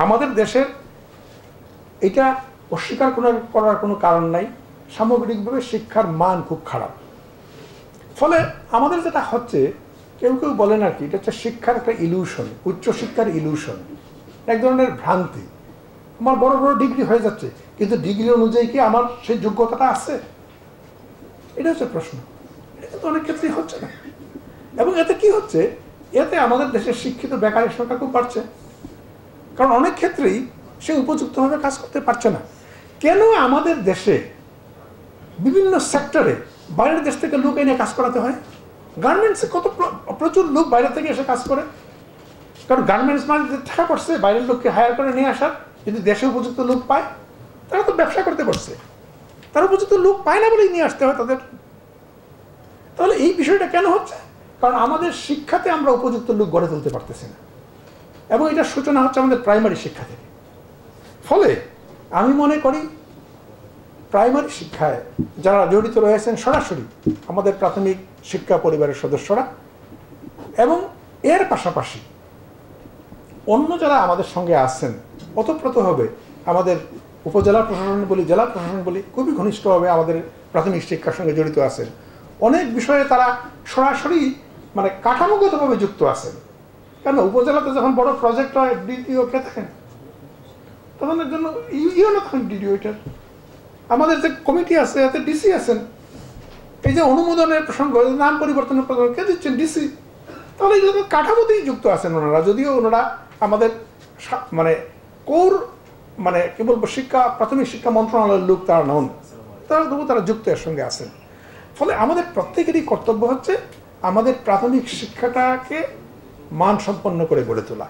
আমাদের দেশের এটা অস্বীকার করার কোনো কারণ নাই, সামগ্রিকভাবে শিক্ষার মান খুব খারাপ। ফলে আমাদের যেটা হচ্ছে, কেউ কেউ বলেন আর কি, এটা হচ্ছে শিক্ষার একটা ইলিউশন, উচ্চশিক্ষার ইলিউশন, এক ধরনের ভ্রান্তি। আমার বড় বড় ডিগ্রি হয়ে যাচ্ছে, কিন্তু ডিগ্রি অনুযায়ী কি আমার সেই যোগ্যতাটা আছে? এটা হচ্ছে প্রশ্ন। এটা কিন্তু অনেক ক্ষেত্রেই হচ্ছে না। এবং এতে কি হচ্ছে, এতে আমাদের দেশের শিক্ষিত বেকারের সংখ্যা খুব বাড়ছে। কারণ অনেক ক্ষেত্রেই সে উপযুক্তভাবে কাজ করতে পারছে না। কেন আমাদের দেশে বিভিন্ন সেক্টরে বাইরের দেশ থেকে লোক এনে কাজ করাতে হয়? গার্মেন্টসে কত প্রচুর লোক বাইরে থেকে এসে কাজ করে। কারণ গার্মেন্টস মানে টাকা পড়ছে বাইরের লোককে হায়ার করে নিয়ে আসার। যদি দেশে উপযুক্ত লোক পায়, তারা তো ব্যবসা করতে পারছে, তারা উপযুক্ত লোক পায় না বলেই নিয়ে আসতে হয় তাদের। তাহলে এই বিষয়টা কেন হচ্ছে? কারণ আমাদের শিক্ষাতে আমরা উপযুক্ত লোক গড়ে তুলতে পারতেছি না, এবং এটার সূচনা হচ্ছে আমাদের প্রাইমারি শিক্ষা থেকে। ফলে আমি মনে করি প্রাইমারি শিক্ষায় যারা জড়িত রয়েছেন সরাসরি আমাদের প্রাথমিক শিক্ষা পরিবারের সদস্যরা, এবং এর পাশাপাশি অন্য যারা আমাদের সঙ্গে আসছেন, ওতপ্রোতভাবে আমাদের উপজেলা প্রশাসন বলি, জেলা প্রশাসন বলি, খুবই ঘনিষ্ঠভাবে আমাদের প্রাথমিক শিক্ষার সঙ্গে জড়িত আছেন। অনেক বিষয়ে তারা সরাসরি মানে কাঠামোগতভাবে যুক্ত আছেন। কেন, উপজেলাতে যখন বড় প্রজেক্ট হয়, ডিডিও কে থাকেন? তখন এর জন্য ইউনো থাকেন ডিডিও। এটার আমাদের যে কমিটি আছে, এতে ডিসি আছেন। এই যে অনুমোদনের প্রসঙ্গ, নাম পরিবর্তনের প্রসঙ্গ কে দিচ্ছেন? ডিসি। তাহলে এই কাঠামোতেই যুক্ত আছেন ওনারা, যদিও ওনারা আমাদের মানে কোর মানে কি বলবো শিক্ষা প্রাথমিক শিক্ষা মন্ত্রণালয়ের লোক তারা নন, তবু তারা যুক্ত এর সঙ্গে আছেন। ফলে আমাদের প্রত্যেকেরই কর্তব্য হচ্ছে আমাদের প্রাথমিক শিক্ষাটাকে মানসম্পন্ন করে গড়ে তোলা।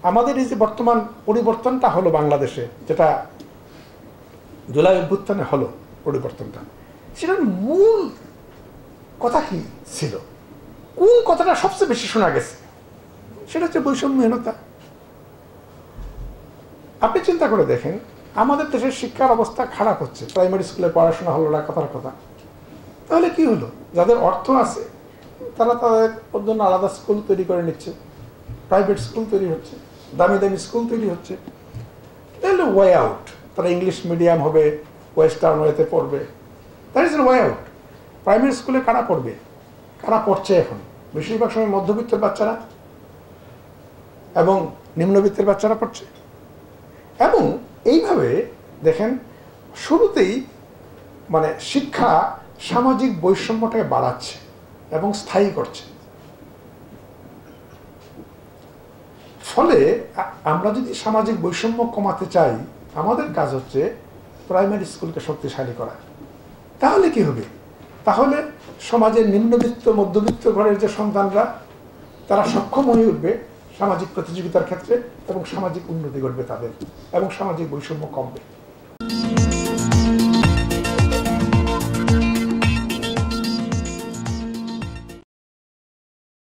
আমাদের এই যে বর্তমান পরিবর্তনটা হলো বাংলাদেশে, যেটা জুলাই অভ্যুত্থানে হলো পরিবর্তনটা, সেটার মূল কথা কি ছিল? কোন কথাটা সবচেয়ে বেশি শোনা গেছে? সেটা হচ্ছে বৈষম্যহীনতা। আপনি চিন্তা করে দেখেন, আমাদের দেশের শিক্ষার অবস্থা খারাপ হচ্ছে, প্রাইমারি স্কুলে পড়াশোনা হলো না, কথার কথা। তাহলে কি হলো? যাদের অর্থ আছে তারা তাদের জন্য আলাদা স্কুল তৈরি করে নিচ্ছে, প্রাইভেট স্কুল তৈরি হচ্ছে, দামি দামি স্কুল তৈরি হচ্ছে। তাহলে ওয়ে আউট, তারা ইংলিশ মিডিয়াম হবে, ওয়েস্টার্ন ওয়েতে পড়বে, that is way out. Primary স্কুলে কারা পড়বে? কারা পড়ছে এখন? বেশিরভাগ সময় মধ্যবিত্তের বাচ্চারা এবং নিম্নবিত্তের বাচ্চারা পড়ছে। এবং এইভাবে দেখেন, শুরুতেই মানে শিক্ষা সামাজিক বৈষম্যটাকে বাড়াচ্ছে এবং স্থায়ী করছে। ফলে আমরা যদি সামাজিক বৈষম্য কমাতে চাই, আমাদের কাজ হচ্ছে প্রাইমারি স্কুলকে শক্তিশালী করা। তাহলে কি হবে? তাহলে সমাজের নিম্নবিত্ত মধ্যবিত্ত ঘরের যে সন্তানরা, তারা সক্ষম হয়ে উঠবে সামাজিক প্রতিযোগিতার ক্ষেত্রে, এবং সামাজিক উন্নতি ঘটবে তাদের, এবং সামাজিক বৈষম্য কমবে।